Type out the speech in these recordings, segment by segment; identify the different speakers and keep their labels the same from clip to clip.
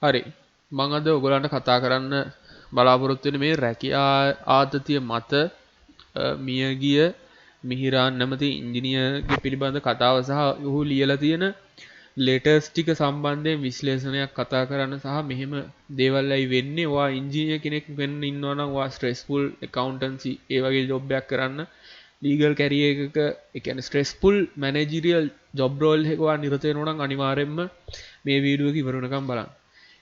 Speaker 1: හරි. මම අද ඔයගලන්ට කතා කරන්න බලාපොරොත්තු වෙන්නේ මේ රැකියා ආතතිය මත මියගිය මිහිරාන් නැමැති ඉංජිනේරුවෙක් පිළිබඳ කතාව සහ ඔහු ලියලා තියෙන ලෙටර්ස් ටික සම්බන්ධයෙන් විශ්ලේෂණයක් කතා කරන්න සහ මෙහෙම දේවල් ඇයි වෙන්නේ ඔයා ඉංජිනේර කෙනෙක් වෙන්න ඉන්නවා නම් ඔයා ස්ට්‍රෙස්ෆුල් ඇකවුන්ටන්සි ඒ වගේ ජොබ් එකක් කරන්න ලීගල් කැරියර් එකක ඒ කියන්නේ ස්ට්‍රෙස්ෆුල් මැනේජරියල් ජොබ් රෝල් එකක ඔයා නිරත වෙනවා නම් අනිවාර්යයෙන්ම මේ වීඩියෝ එක ඉවර වෙනකම් බලන්න.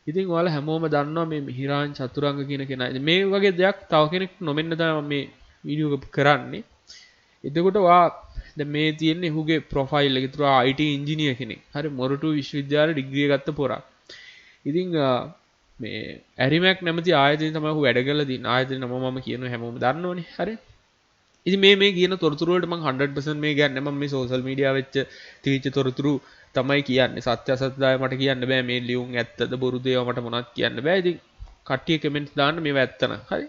Speaker 1: ඉතින් ඔයාලා හැමෝම දන්නවා මේ මිහිරාන් චතුරංග කියන කෙනා. ඉතින් මේ වගේ දෙයක් තව කෙනෙක් නොමෙන්න තමයි මේ වීඩියෝ එක කරන්නේ. එතකොට ඔයා දැන් මේ තියෙන්නේ ඔහුගේ ප්‍රොෆයිල් එක. ඒතර IT ඉංජිනේර කෙනෙක්. හරි මොරටු විශ්වවිද්‍යාලේ ඩිග්‍රී එක ගත්ත පොරක්. ඉතින් මේ Arimac නැමැති ආයතනයේ තමයි ඔහු වැඩ කරලා තියෙන්නේ. ආයතනයේ නම මම කියනවා හැමෝම දන්නවනේ. හරි. ඉතින් මේ කියන තොරතුරු වලට මම 100% මේ ගන්නේ මම මේ සෝෂල් මීඩියා වෙච්ච තිරිච්ච තොරතුරු තමයි කියන්නේ. සත්‍ය අසත්‍යය මට කියන්න බෑ. මේ ලියුම් ඇත්තද බොරුද ඒවා මට මොනවත් කියන්න බෑ. ඉතින් කට්ටිය කමෙන්ට්ස් දාන්න මේවා ඇත්ත නම්. හරි.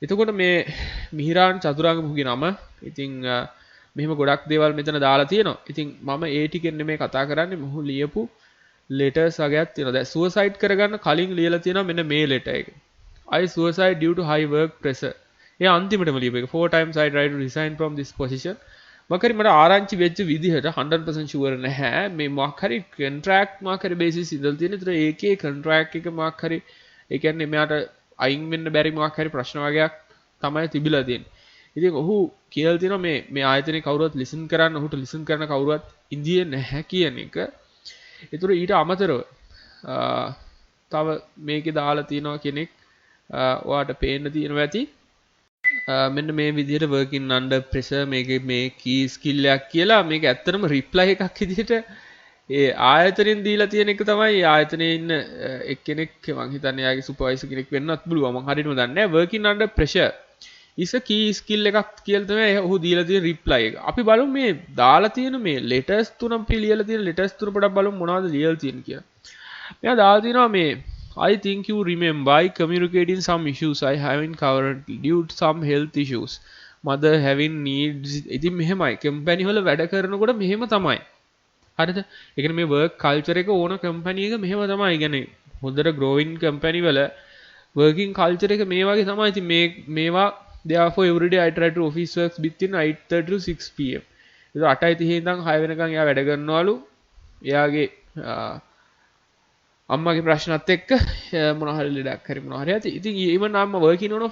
Speaker 1: එතකොට මේ මිහිරාන් චතුරංග මුහුගේ නම ඉතින් මෙහෙම ගොඩක් දේවල් මෙතන දාලා තියෙනවා. ඉතින් මම ඒ ටිකෙන් නෙමෙයි කතා කරන්නේ. මොහු ලියපු ලෙටර්ස් වගේක් තියෙනවා. දැන් සුවසයිඩ් කරගන්න කලින් ලියලා තියෙනවා මෙන්න මේ ලෙටර් එක. I suicide due to high work pressure. ඒ අන්තිමටම ලියපු එක 4 times I tried to resign from this position. මකරි මට ආරංචි වෙච්ච විදිහට 100% ෂුවර් නැහැ. මේ මොකක් හරි කොන්ට්‍රැක්ට් මොකක් හරි බේසිස් ඉඳලා තියෙන. ඒතර ඒකේ කොන්ට්‍රැක්ට් එක මොකක් හරි ඒ කියන්නේ මෙයාට අයින් වෙන්න බැරි මොකක් හරි ප්‍රශ්න වගේක් තමයි තිබිලා තියෙන්නේ. ඉතින් ඔහු කියලා තියෙනවා මේ ආයතනයේ කවුරුවත් ලිසන් කරන්න ඔහුට ලිසන් කරන කවුරුවත් ඉන්දියේ නැහැ කියන එක. ඒතර ඊට අමතරව තව මේකේ දාලා තියෙනවා කෙනෙක් ඔයාට පේන්න තියෙනවා ඇති. මෙන්න මේ විදිහට working under pressure මේකේ මේ key skill එකක් කියලා මේක ඇත්තටම reply එකක් විදිහට ඒ ආයතනෙන් දීලා තියෙන එක තමයි ආයතනයේ ඉන්න එක්කෙනෙක් මං හිතන්නේ යාගේ සුපර්වයිසර් කෙනෙක් වෙන්නත් පුළුවන් මං හරියටම දන්නේ නැහැ working under pressure is a key skill එකක් කියලා තමයි ඔහු දීලා තියෙන reply එක. අපි බලමු මේ දාලා තියෙන මේ letters තුන අපි ලියලා තියෙන letters තුන පොඩක් බලමු මොනවද ලියලා තියෙන කියලා. මෙයා දාලා තියෙනවා මේ I think you remember I communicating some issues I haven't covered due to some health issues. Mother having needs. ඉතින් මෙහෙමයි කම්පැනි වල වැඩ කරනකොට මෙහෙම තමයි. හරිද? ඒ කියන්නේ මේ work culture එක ඕන කම්පැනි එක මෙහෙම තමයි. ඒ කියන්නේ හොඳට growing කම්පැනි වල working culture එක මේ වගේ තමයි. ඉතින් මේවා therefore every day I try to office works between 8:30 to 6 pm. ඒක 8:30 ඉඳන් 6 වෙනකන් එයා වැඩ කරනවලු. එයාගේ අම්මගේ ප්‍රශ්නත් එක්ක මොනවා හරි ලඩක් හරි මොනවා හරි ඇති. ඉතින් even අම්ම working on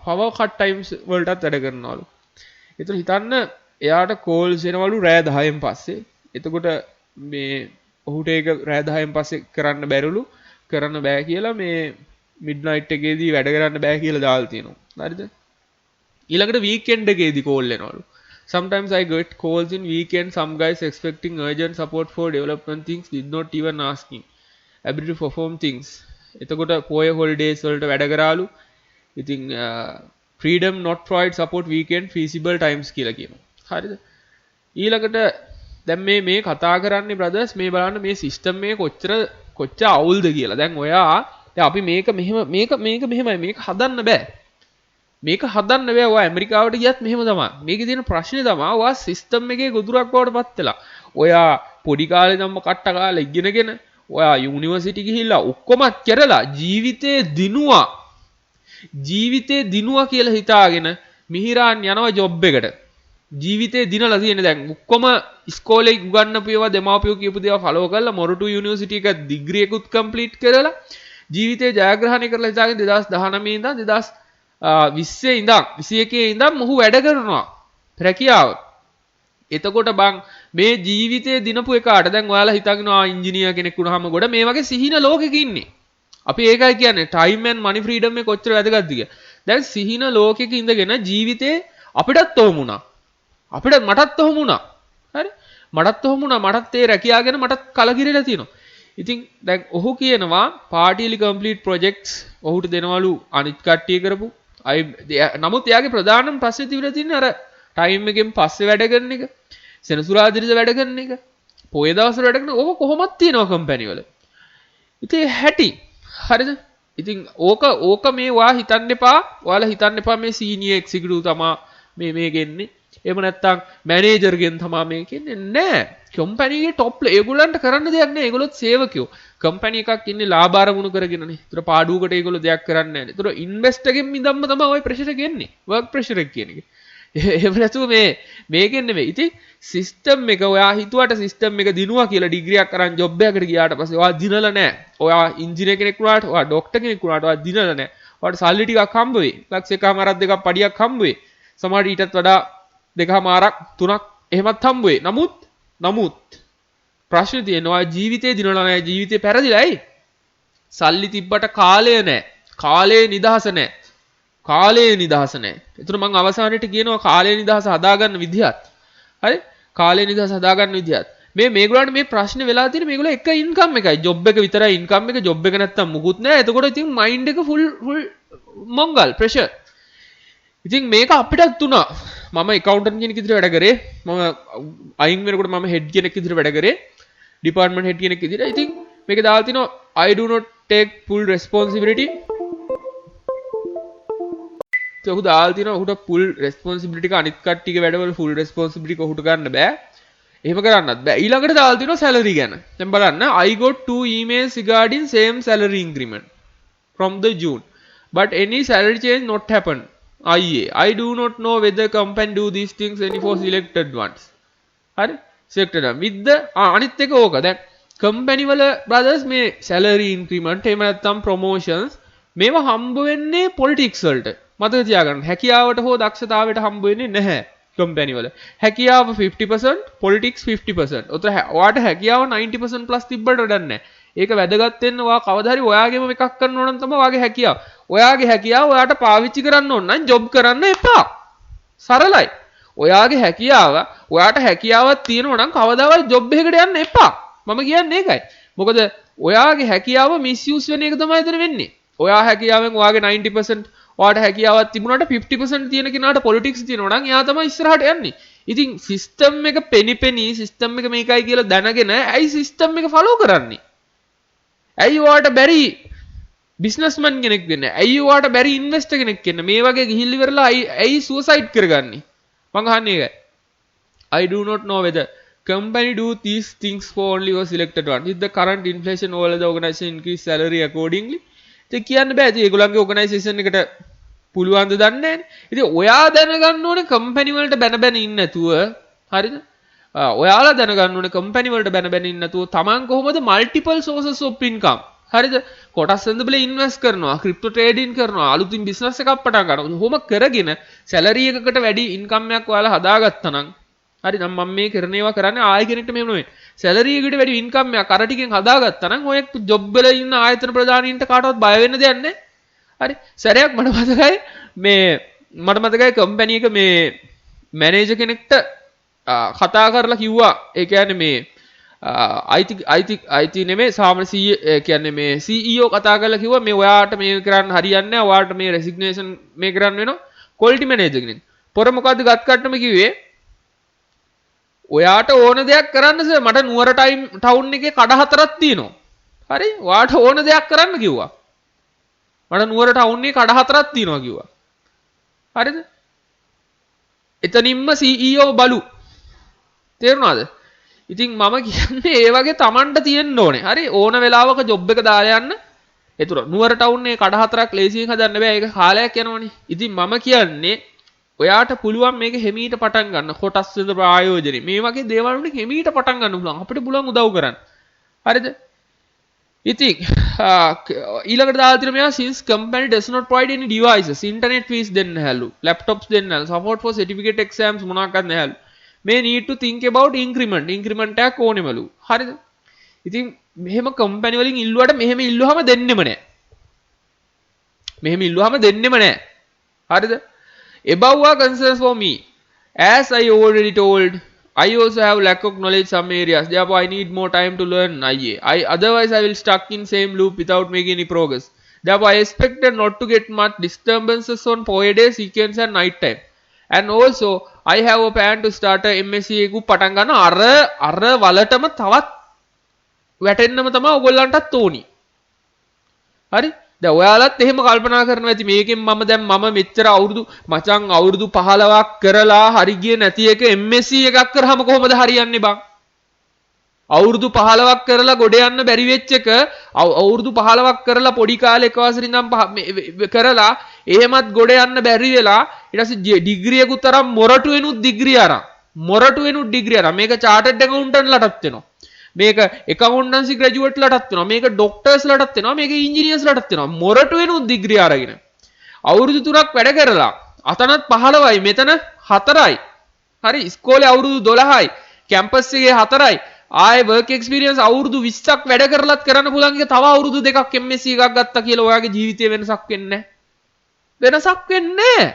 Speaker 1: power cut times වලටත් වැඩ කරනවලු. ඒතර හිතන්න එයාට calls එනවලු රෑ 10න් පස්සේ. එතකොට මේ ඔහුට ඒක රෑ 10න් පස්සේ කරන්න බැරිලු. කරන්න බෑ කියලා මේ midnight එකේදී වැඩ කරන්න බෑ කියලා දාලා තියෙනවා. හරිද? ඊළඟට weekend එකේදී call එනවලු. Sometimes I get calls in weekend. Some guys expecting urgent support for development things did not even asking. Ability to perform things. එතකොට පොය holidays වලට වැඩ කරාලු. ඉතින් freedom not provide support weekend feasible times කියලා කියනවා. හරිද? ඊළඟට දැන් මේ කතා කරන්නේ brothers මේ බලන්න මේ system එක කොච්චර අවුල්ද කියලා. දැන් දැන් අපි මේක මෙහෙමයි මේක හදන්න බෑ. මේක හදන්න බෑ. ඔයා ඇමරිකාවට ගියත් මෙහෙම තමයි. මේකේ තියෙන ප්‍රශ්නේ තමයි ඔයා system එකේ ගොදුරක් බවට පත් වෙලා. ඔයා පොඩි කාලේ ධම්ම කට්ට කාලේ ඉගෙනගෙන ඔයා යුනිවර්සිටි ගිහිල්ලා ඔක්කොමත් කරලා ජීවිතේ දිනුවා කියලා හිතාගෙන මිහිරාන් යනවා ජොබ් එකට. ජීවිතේ දිනලා තියෙන දැන් ඔක්කොම ඉස්කෝලේ උගන්නපු ඒවා දෙමාපියෝ කියපු දේවල් ෆලෝ කරලා මොරටු යුනිවර්සිටි එක ඩිග්‍රී එකකුත් කම්ප්ලීට් කරලා ජීවිතේ ජයග්‍රහණය කරලා හිතාගෙන 2019 ඉඳන් 2020 ඉඳන් 21 ඉඳන් මොහු වැඩ කරනවා රැකියාව. එතකොට බං මේ ජීවිතේ දිනපු එකාට දැන් ඔයාලා හිතගෙන ඉංජිනේර කෙනෙක් වුණාම ගොඩ මේ වගේ සිහින ලෝකෙක ඉන්නේ. අපි ඒකයි කියන්නේ time and money freedom එක කොච්චර වැදගත්ද කියලා. දැන් සිහින ලෝකෙක ඉඳගෙන ජීවිතේ අපිටත් තොම වුණා. මටත් තොම වුණා. හරි? මටත් තොම වුණා. මටත් ඒ රැකියාගෙන මටත් කලකිරෙලා තියෙනවා. ඉතින් දැන් ඔහු කියනවා partly complete projects ඔහුට දෙනවලු අනිත් කට්ටිය කරපු. නමුත් එයාගේ ප්‍රධානම ප්‍රශ්නේ තිබිලා තියෙන්නේ අර time එකෙන් පස්සේ වැඩ කරන එක. සෙනසුරාදිරිද වැඩ කරන එක. පොය දවස්වල වැඩ කරන ඕක කොහොමද තියෙනවා කම්පැනි වල. ඉතින් හැටි. හරිද? ඉතින් ඕක මේ ඔයා හිතන්න එපා. ඔයාලා හිතන්න එපා මේ සීනියර් එක්සිකියුටිව් තමා මේ ගෙන්නේ. එහෙම නැත්නම් මැනේජර්ගෙන් තමයි මේ කියන්නේ නෑ. කම්පැනිගේ টොප් ඒගොල්ලන්ට කරන්න දෙයක් නෑ. ඒගොල්ලොත් සේවකයෝ. කම්පැනි එකක් ඉන්නේ ලාභ අරමුණු කරගෙනනේ. ඒතර පාඩුවකට ඒගොල්ලෝ දෙයක් කරන්නේ නෑනේ. ඒතර ඉන්වෙස්ටර්ගෙන් මිදම්ම තමයි ওই ප්‍රෙෂර් එක එන්නේ. වර්ක් ප්‍රෙෂර් එක කියන එක. එහෙම නැතුව මේකෙන් නෙමෙයි. ඉතින් සිස්ටම් එක ඔයා හිතුවට සිස්ටම් එක දිනුවා කියලා ඩිග්‍රියක් අරන් ජොබ් එකකට ගියාට පස්සේ ඔයා දිනලා නෑ. ඔයා ඉංජිනේර කෙනෙක් වුණාට, ඔයා ડોක්ටර් කෙනෙක් වුණාට ඔයා දිනලා නෑ. ඔයාට සල්ලි ටිකක් හම්බ වෙයි. ලක්ෂ එකමාරක් දෙකක් පඩියක් හම්බ වෙයි. සමහරට ඊටත් වඩා දෙකමාරක් තුනක් එහෙමත් හම්බ වෙයි. නමුත් ප්‍රශ්නේ තියෙනවා ජීවිතේ දිනලා නැහැ. ජීවිතේ පෙරදිලායි. සල්ලි තිබ්බට කාලය නැහැ. කාලේ නිදහස නැහැ. කාලේ නිදහස නැහැ. ඒතර මම අවසානයේට කියනවා කාලේ නිදහස හදාගන්න විදිහත්. හරි? කාලේ නිදහස හදාගන්න විදිහත්. මේගොල්ලන්ට මේ ප්‍රශ්නේ වෙලා තියෙන්නේ මේගොල්ලෝ එක ඉන්කම් එකයි. ජොබ් එක විතරයි ඉන්කම් එක. ජොබ් එක නැත්තම් මුකුත් නැහැ. එතකොට ඉතින් මයින්ඩ් එක ෆුල් මොංගල් ප්‍රෙෂර්. ඉතින් මේක අපිටත් තුනා. මම ඇකවුන්ටන්ට් කෙනෙක් විදිහට වැඩ කරේ. මම අයින් වෙනකොට මම හෙඩ් කෙනෙක් විදිහට වැඩ කරේ. ඩිපාර්ට්මන්ට් හෙඩ් කෙනෙක් විදිහට. ඉතින් මේක දාලා තිනවා I do not take full responsibility. ඔහු දාලා තිනවා ඔහුට full responsibility එක අනිත් කට්ටියගේ වැඩවල full responsibility ඔහුට ගන්න බෑ. එහෙම කරන්නත් බෑ. ඊළඟට දාලා තිනවා salary ගැන. දැන් බලන්න I got 2 emails regarding same salary increment from the June. But any salary change not happen. I do not know whether company do these things any for selected ones. හරි? selected one. With the අනිත් එක ඕක. දැන් company වල brothers මේ salary increment එහෙම නැත්නම් promotions මේවා හම්බ වෙන්නේ politics වලට. මතක තියාගන්න. හැකියාවට හෝ දක්ෂතාවයට හම්බ වෙන්නේ නැහැ company වල. හැකියාව 50%, politics 50%. උතර ඔයාට හැකියාව 90% plus තිබ්බට වැඩක් නැහැ. ඒක වැදගත් වෙන්න ඔයා කවදා හරි ඔයාගේම එකක් කරන්න ඕන නම් තමයි ඔයාගේ හැකියාව. ඔයාගේ හැකියාව ඔයාට පාවිච්චි කරන්න ඕන නම් ජොබ් කරන්න එපා. සරලයි. ඔයාගේ හැකියාව ඔයාට හැකියාවක් තියෙනවා නම් කවදාවත් ජොබ් එකකට යන්න එපා. මම කියන්නේ ඒකයි. මොකද ඔයාගේ හැකියාව මිස්යූස් වෙන එක තමයි එතන වෙන්නේ. ඔයා හැකියාවෙන් ඔයාගේ 90% ඔයාට හැකියාවක් තිබුණාට 50% තියෙන කෙනාට පොලිටික්ස් තියෙනවා නම් එයා තමයි ඉස්සරහට යන්නේ. ඉතින් සිස්ටම් එක පෙනිපෙනි සිස්ටම් එක මේකයි කියලා දැනගෙන ඇයි සිස්ටම් එක ෆලෝ කරන්නේ? ඇයි ඔයාට බැරි බිස්නස්මන් කෙනෙක් වෙන්න? ඇයි ඔයාට බැරි ඉන්වෙස්ටර් කෙනෙක් වෙන්න? මේ වගේ ගිහිල්ලි ඉවරලා ඇයි සුවසයිඩ් කරගන්නේ? මං අහන්නේ ඒකයි. I do not know whether company do these things for only or selected one. With the current inflation all the organization increase salary accordingly. ඒක කියන්න බෑ. ඉතින් ඒගොල්ලන්ගේ ඕගනයිසේෂන් එකට පුළුවන් ද දන්නේ නැහැ. ඉතින් ඔයා දැනගන්න ඕනේ කම්පැනි වලට බැන ඉන්න නැතුව හරිද? ඔයාලා දැනගන්න ඕනේ කම්පැනි වලට බැන ඉන්න නැතුව තමන් කොහොමද මල්ටිපල් සෝසස් ඔෆ් ඉන්කම් හරිද? කොටස් සඳබල ඉන්වෙස්ට් කරනවා, ක්‍රිප්ටෝ ට්‍රේඩින් කරනවා, අලුතින් බිස්නස් එකක් පටන් ගන්නවා. කොහොම කරගෙන සැලරි එකකට වැඩි ඉන්කම් එකක් ඔයාලා හදාගත්තා නම් හරි නම් මම මේ කරන ඒවා කරන්නේ ආයෙ කෙනෙක්ට මෙහෙම නෙවෙයි. සැලරි එකට වැඩි ඉන්කම් එකක් අර ටිකෙන් හදාගත්තා නම් ඔය ජොබ් වල ඉන්න ආයතන ප්‍රධානීන්ට කාටවත් බය වෙන්න දෙයක් නැහැ. හරි. සැරයක් මට මතකයි කම්පැනි එක මේ මැනේජර් කෙනෙක්ට කතා කරලා කිව්වා. ඒ කියන්නේ මේ IT නෙමෙයි සාමාන්‍ය කියන්නේ මේ CEO කතා කරලා කිව්වා මේ ඔයාට මේ කරන්න හරියන්නේ නැහැ. ඔයාට මේ රෙසිග්නේෂන් මේ කරන්න වෙනවා. ක්වොලිටි මැනේජර් කෙනෙක්. පොර මොකද්ද ගත් කට්ටම කිව්වේ? ඔයාට ඕන දෙයක් කරන්න සර් මට නුවර ටවුන් එකේ කඩ හතරක් තියෙනවා. හරි? ඔයාට ඕන දෙයක් කරන්න කිව්වා. මට නුවර ටවුන් එකේ කඩ හතරක් තියෙනවා කිව්වා. හරිද? එතනින්ම CEO බලු. තේරුණාද? ඉතින් මම කියන්නේ ඒ වගේ Tamanට තියෙන්න ඕනේ. හරි? ඕන වෙලාවක ජොබ් එක දාලා යන්න. ඒතර නුවර ටවුන් එකේ කඩ හතරක් ලේසියෙන් හදන්න බෑ. ඒක කාලයක් යනවනේ. ඉතින් මම කියන්නේ ඔයාට පුළුවන් මේක හිමීට පටන් ගන්න. කොටස් වල ප්‍රායෝජනෙ. මේ වගේ දේවල් වලින් හිමීට පටන් ගන්න පුළුවන්. අපිට පුළුවන් උදව් කරන්න. හරිද? ඉතින් ඊළඟට දාලා තියෙන මෙයා since company does not provide any devices internet fees දෙන්න හැලු laptops දෙන්න හැලු support for certificate exams මොනවාක්වත් නැහැලු මේ need to think about increment එකක් ඕනෙමලු හරිද ඉතින් මෙහෙම company වලින් ඉල්ලුවට මෙහෙම ඉල්ලුවාම දෙන්නෙම නැහැ හරිද above are concerns for me as I already told I also have lack of knowledge some areas. Therefore, I need more time to learn IA. Otherwise, I will stuck in same loop without making any progress. Therefore, I expected not to get much disturbances on 4 days, weekends and night time. And also, I have a plan to start a MSc එකු පටන් ගන්න අර වලටම තවත් වැටෙන්නම තමයි ඔයගොල්ලන්ටත් ඕනි. හරි? දැන් ඔයාලත් එහෙම කල්පනා කරනවා ඇති මේකෙන් මම මෙච්චර අවුරුදු 15ක් කරලා හරි ගියේ නැති එක MSc එකක් කරාම කොහොමද හරියන්නේ බං? අවුරුදු 15ක් කරලා ගොඩ යන්න බැරි වෙච්ච එක අවුරුදු 15ක් කරලා පොඩි කාලේ එක වසරින් ඉඳන් කරලා එහෙමත් ගොඩ යන්න බැරි වෙලා ඊට පස්සේ ඩිග්‍රී එකකුත් අරන් මොරටු වෙනුත් ඩිග්‍රී අරන් මේක චාටඩ් ඇකවුන්ටන්ට්ලටත් වෙනවා. මේක එකවුන්ටන්සි ග්‍රැජුවේට්ලටත් වෙනවා. මේක ඩොක්ටර්ස්ලටත් වෙනවා. මේක ඉංජිනියර්ස්ලටත් වෙනවා. මොරටු වෙනුත් ඩිග්‍රී අරගෙන අවුරුදු 3ක් වැඩ කරලා අතනත් 15යි මෙතන 4යි. හරි ඉස්කෝලේ අවුරුදු 12යි කැම්පස් එකේ 4යි ආයේ වර්ක් එක්ස්පීරියන්ස් අවුරුදු 20ක් වැඩ කරලත් කරන්න පුළුවන් එක තව අවුරුදු 2ක් MSc එකක් ගත්තා කියලා ඔයාගේ ජීවිතේ වෙනසක් වෙන්නේ නැහැ.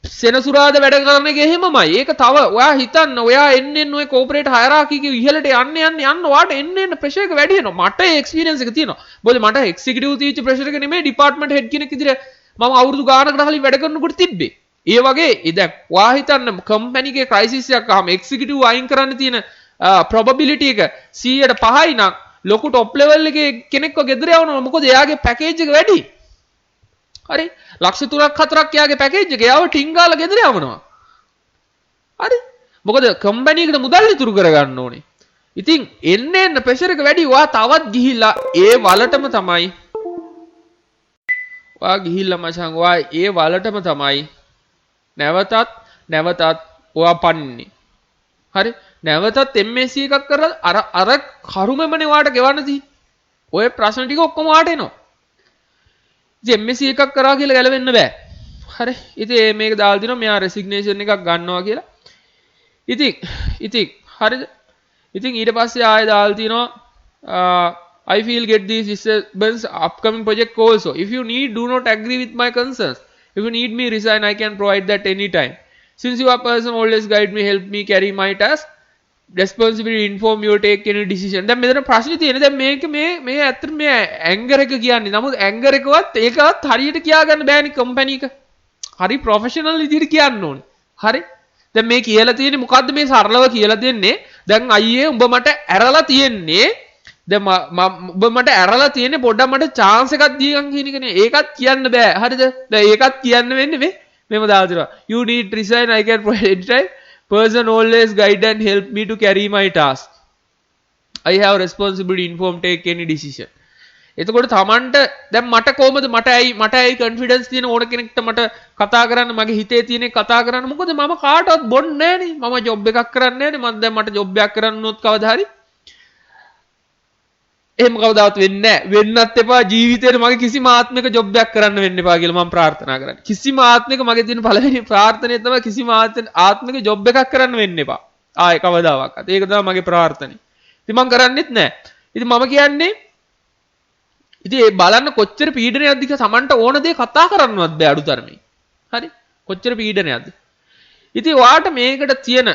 Speaker 1: සෙනසුරාදා වැඩ කරන එක එහෙමමයි. ඒක තව ඔයා හිතන්න ඔයා එන්න ඔය කෝපරේට් හයරාකි එකේ ඉහළට යන්න ඔයාට එන්න ප්‍රෙෂර් එක වැඩි වෙනවා. මට ඒ එක්ස්පීරියන්ස් එක තියෙනවා. මොකද මට එක්සිකියුටිව් තීච්ච ප්‍රෙෂර් එක නෙමෙයි ඩිපාර්ට්මන්ට් හෙඩ් කෙනෙක් විදිහට මම අවුරුදු ගානකට කලින් වැඩ කරනකොට තිබ්බේ. ඒ වගේ දැන් ඔයා හිතන්න කම්පැනි එකේ ක්‍රයිසිස් එකක් ආවම එක්සිකියුටිව් අයින් කරන්න තියෙන probability එක 100ට 5යි නම් ලොකු টොප් ලෙවල් එකේ කෙනෙක්ව ගෙදර යවනවා. මොකද එයාගේ පැකේජ් එක වැඩි. හරි ලක්ෂ 3ක් 4ක් එයාගේ පැකේජ් එක එයාව ටින්ගාලා ගෙදර යවනවා. හරි මොකද කම්පැනි එකට මුදල් ඉතුරු කරගන්න ඕනේ. ඉතින් එන්න ප්‍රෙෂර් එක වැඩි. ඔයා තවත් ගිහිල්ලා ඒ වලටම තමයි ඔයා ගිහිල්ලා මචං ඔයා ඒ වලටම තමයි නැවතත් ඔයා පන්නේ. හරි නැවතත් MSc එකක් කරලා අර කරුමෙමනේ වාට ගෙවන්න තියෙන්නේ. ඔය ප්‍රශ්න ටික ඔක්කොම වාට එනවා. ඉතින් MSc එකක් කරා කියලා ගැලවෙන්න බෑ. හරි. ඉතින් මේක දාලා දිනවා මෙයා රෙසිග්නේෂන් එකක් ගන්නවා කියලා. ඉතින් හරිද? ඉතින් ඊට පස්සේ ආයෙ දාලා තිනවා I feel get these disturbance upcoming project also. If you need, do not agree with my concerns. If you need me resign, I can provide that anytime. Since you are person always guide me, help me carry my task. Responsibility inform you take any decision. දැන් මෙතන ප්‍රශ්නේ තියෙන්නේ දැන් මේ ඇත්තට මේ ඇංගර් එක කියන්නේ. නමුත් ඇංගර් එකවත් ඒකවත් හරියට කියා ගන්න බෑනේ කම්පැනි එක. හරි ප්‍රොෆෙෂනල් විදිහට කියන්න ඕනේ. හරි. දැන් මේ කියලා තියෙන්නේ මොකද්ද මේ සරලව කියලා දෙන්නේ. දැන් අයියේ උඹ මට ඇරලා තියෙන්නේ. දැන් උඹ මට ඇරලා තියෙන්නේ පොඩ්ඩක් මට chance එකක් දීගන් කියන එකනේ. ඒකත් කියන්න බෑ. හරිද? දැන් ඒකත් කියන්න වෙන්නේ මෙම දාලා තියෙනවා. You need resign, I can provide anytime. Person always guide and help me to carry my task. I have responsibility inform take any decision. එතකොට තමන්ට දැන් මට කොහමද මට ඇයි confidence තියෙන ඕන කෙනෙක්ට මට කතා කරන්න මගේ හිතේ තියෙන කතා කරන්න මොකද මම කාටවත් බොන්නේ නැහනේ මම ජොබ් එකක් කරන්නේ නැහනේ මම දැන් මට ජොබ් එකක් කරන්න උනොත් කවදා හරි එහෙම කවදාවත් වෙන්නේ නැහැ වෙන්නත් එපා ජීවිතේට මගේ කිසිම ආත්මික ජොබ් එකක් කරන්න වෙන්න එපා කියලා මම ප්‍රාර්ථනා කරන්නේ කිසිම ආත්මික මගේ තියෙන පළවෙනි ප්‍රාර්ථනාව තමයි කිසිම ආත්මික ජොබ් එකක් කරන්න වෙන්න එපා ආයේ කවදාවත් ඒක තමයි මගේ ප්‍රාර්ථනාව ඉතින් මම කරන්නේත් නැහැ ඉතින් මම කියන්නේ ඉතින් ඒ බලන්න කොච්චර පීඩනයක්ද කියලා Tamanට ඕන දේ කතා කරන්නවත් බෑ අඩුතරමේ. හරි? කොච්චර පීඩනයක්ද? ඉතින් ඔයාට මේකට තියෙන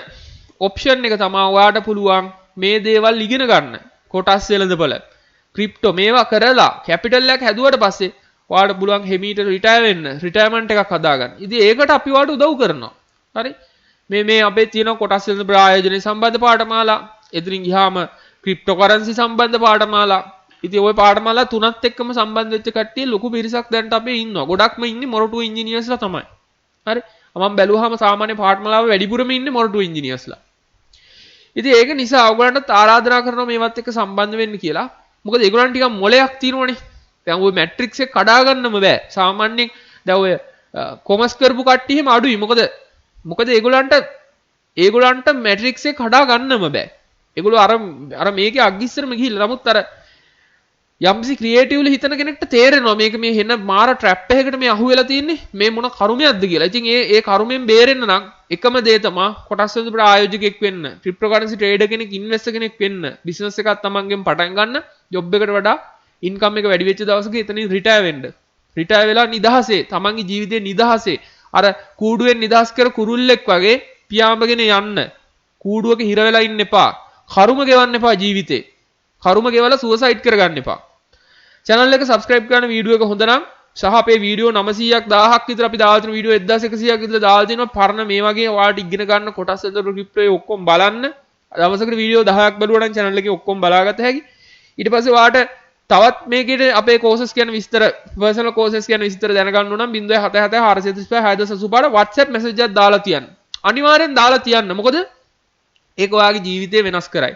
Speaker 1: ඔප්ෂන් එක තමයි ඔයාට පුළුවන් මේ දේවල් ඉගෙන ගන්න. කොටස් වෙළඳපොළ, ක්‍රිප්ටෝ මේවා කරලා කැපිටල් එකක් හැදුවට පස්සේ ඔයාට පුළුවන් හිමීට රිටයර් වෙන්න, රිටයර්මන්ට් එකක් හදාගන්න. ඉතින් ඒකට අපි ඔයාට උදව් කරනවා. හරි? මේ අපේ තියෙන කොටස් වෙළඳපොළ ආයෝජනයේ සම්බන්ධ පාඨමාලා, එතනින් ගියාම ක්‍රිප්ටෝ කරන්සි සම්බන්ධ පාඨමාලා ඉතින් ওই පාඨමාලා තුනත් එක්කම සම්බන්ධ වෙච්ච කට්ටිය ලොකු පිරිසක් දැන්ට අපේ ඉන්නවා. ගොඩක්ම ඉන්නේ මොරටු ඉංජිනේර්ස්ලා තමයි. හරි. මම බැලුවාම සාමාන්‍ය පාඨමාලාව වැඩිපුරම ඉන්නේ මොරටු ඉංජිනේර්ස්ලා. ඉතින් ඒක නිසා ඔයගොල්ලන්ට ආරාධනා කරනවා මේවත් එක්ක සම්බන්ධ වෙන්න කියලා. මොකද ඒගොල්ලන් ටිකක් මොලයක් තියෙනවනේ. දැන් ওই මැට්‍රික්ස් එක කඩා ගන්නම බෑ. සාමාන්‍යයෙන් දැන් ඔය කොමර්ස් කරපු කට්ටිය එහෙම අඩුයි. මොකද ඒගොල්ලන්ට මැට්‍රික්ස් එක කඩා ගන්නම බෑ. ඒගොල්ලෝ අර මේකේ අග්ගිස්සරම ගිහිල්ලා නමුත් අර යම්සි ක්‍රියේටිව්ලි හිතන කෙනෙක්ට තේරෙනවා මේක මේ හෙන මාර ට්‍රැප් එකකට මේ අහුවෙලා තියෙන්නේ මේ මොන කරුමයක්ද කියලා. ඉතින් ඒ කරුමෙන් බේරෙන්න නම් එකම දේ තමයි කොටස් වෙළඳපොළ ආයෝජකයෙක් වෙන්න, ක්‍රිප්ටෝකරන්සි ට්‍රේඩර් කෙනෙක්, ඉන්වෙස්ටර් කෙනෙක් වෙන්න, බිස්නස් එකක් තමන්ගෙන් පටන් ගන්න, ජොබ් එකට වඩා ඉන්කම් එක වැඩි වෙච්ච දවසක එතනින් රිටයර් වෙන්න. රිටයර් වෙලා නිදහසේ, තමන්ගේ ජීවිතේ නිදහසේ අර කූඩුවෙන් නිදහස් කර කුරුල්ලෙක් වගේ පියාඹගෙන යන්න. කූඩුවක හිර වෙලා ඉන්න එපා. කරුම ගෙවන්න එපා ජීවිතේ. කරුම ගෙවලා සුවසයිඩ් කරගන්න එපා. channel එක subscribe කරන වීඩියෝ එක හොඳ නම් සහ අපේ වීඩියෝ 900ක් 1000ක් විතර අපි දාලා තියෙන වීඩියෝ 1100ක් විතර දාලා තිනවා පරණ මේ වගේ ඔයාලට ඉගෙන ගන්න කොටස් වල ක්‍රිප්ටෝ ඔක්කොම බලන්න දවසකට වීඩියෝ 10ක් බලුවා නම් channel එකේ ඔක්කොම බලාගත හැකි ඊට පස්සේ ඔයාලට තවත් මේකට අපේ කෝසස් කියන විස්තර පර්සනල් කෝසස් කියන විස්තර දැනගන්න ඕන නම් 077 435 635 WhatsApp message එකක් දාලා තියන්න. අනිවාර්යෙන් දාලා තියන්න. මොකද ඒක ඔයාගේ ජීවිතේ වෙනස් කරයි.